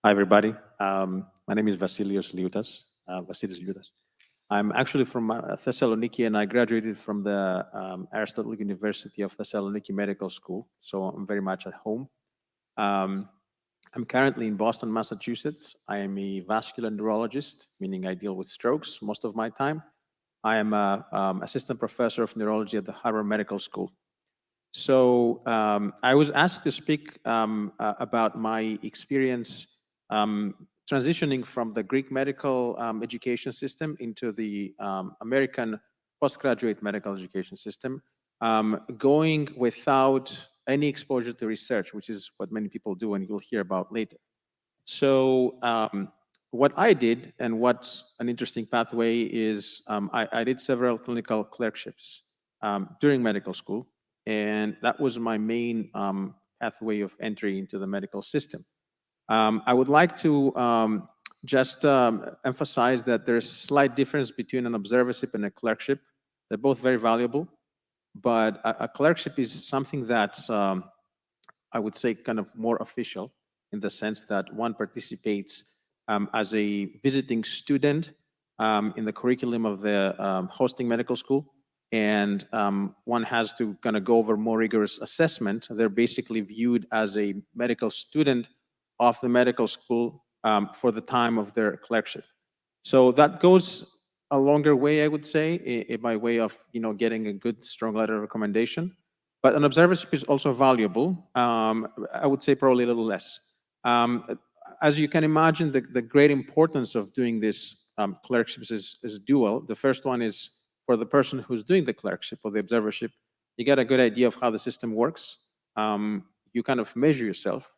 Hi, everybody. My name is Lioutas. Lioutas. I'm actually from Thessaloniki, and I graduated from the Aristotle University of Thessaloniki Medical School, so I'm very much at home. I'm currently in Boston, Massachusetts. I am a vascular neurologist, meaning I deal with strokes most of my time. I am an assistant professor of neurology at the Harvard Medical School. So I was asked to speak about my experience transitioning from the Greek medical education system into the American postgraduate medical education system, going without any exposure to research, which is what many people do and you'll hear about later. So what I did, and what's an interesting pathway, is I did several clinical clerkships during medical school, and that was my main pathway of entry into the medical system. I would like to just emphasize that there's a slight difference between an observership and a clerkship. They're both very valuable, but a clerkship is something that's, I would say, kind of more official in the sense that one participates as a visiting student in the curriculum of the hosting medical school, and one has to kind of go over more rigorous assessment. They're basically viewed as a medical student of the medical school for the time of their clerkship. So that goes a longer way, I would say, by way of getting a good, strong letter of recommendation. But an observership is also valuable. I would say probably a little less. As you can imagine, the great importance of doing this clerkships is dual. The first one is for the person who's doing the clerkship or the observership. You get a good idea of how the system works. You kind of measure yourself.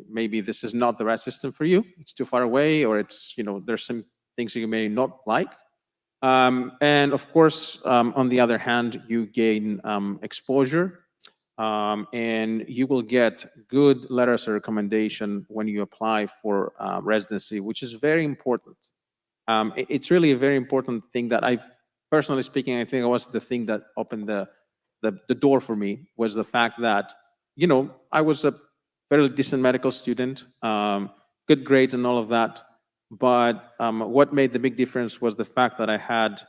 Maybe this is not the right system for you. It's too far away, or it's, there's some things you may not like. And of course, on the other hand, you gain exposure, and you will get good letters of recommendation when you apply for residency, which is very important. It's really a very important thing that personally speaking, I think it was the thing that opened the door for me, was the fact that, I was a fairly decent medical student, good grades and all of that. But what made the big difference was the fact that I had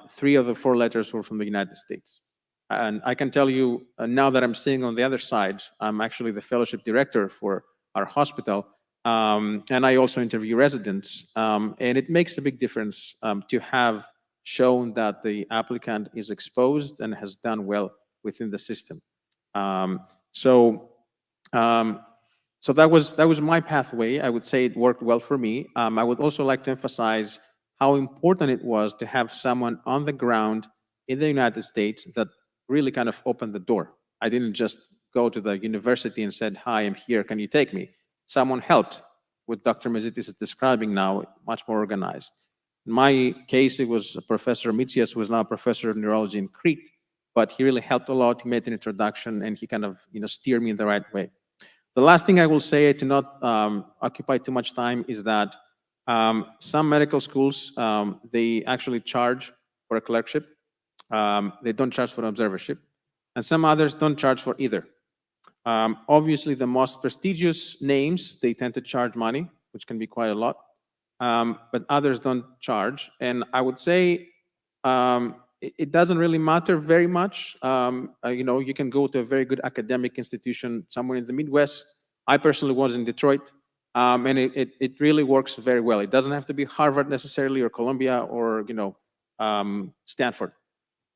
3 of the 4 letters were from the United States. And I can tell you now that I'm sitting on the other side, I'm actually the fellowship director for our hospital. And I also interview residents. And it makes a big difference to have shown that the applicant is exposed and has done well within the system. So that was my pathway. I would say it worked well for me. I would also like to emphasize how important it was to have someone on the ground in the United States that really kind of opened the door. I didn't just go to the university and said, "Hi, I'm here, can you take me?" Someone helped, what Dr. Mezitis is describing now, much more organized. In my case, it was Professor Mitsaki, who is now a professor of neurology in Crete, but he really helped a lot. He made an introduction, and he kind of steered me in the right way. The last thing I will say, to not occupy too much time, is that some medical schools, they actually charge for a clerkship. They don't charge for an observership. And some others don't charge for either. Obviously, the most prestigious names, they tend to charge money, which can be quite a lot. But others don't charge. And I would say it doesn't really matter very much. You can go to a very good academic institution somewhere in the Midwest. I personally was in Detroit, and it really works very well. It doesn't have to be Harvard necessarily, or Columbia, or Stanford.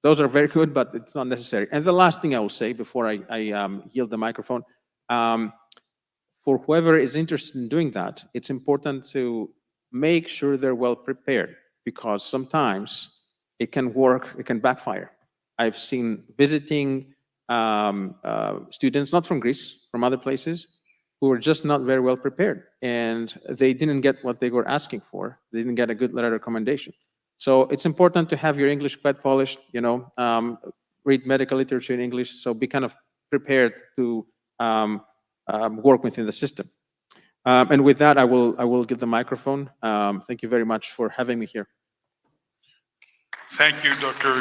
Those are very good, but it's not necessary. And the last thing I will say before I yield the microphone, for whoever is interested in doing that, it's important to make sure they're well prepared, because sometimes it can work, it can backfire. I've seen visiting students, not from Greece, from other places, who were just not very well prepared, and they didn't get what they were asking for. They didn't get a good letter of recommendation. So it's important to have your English quite polished, read medical literature in English, so be kind of prepared to work within the system. And with that, I will give the microphone. Thank you very much for having me here. Thank you, Dr.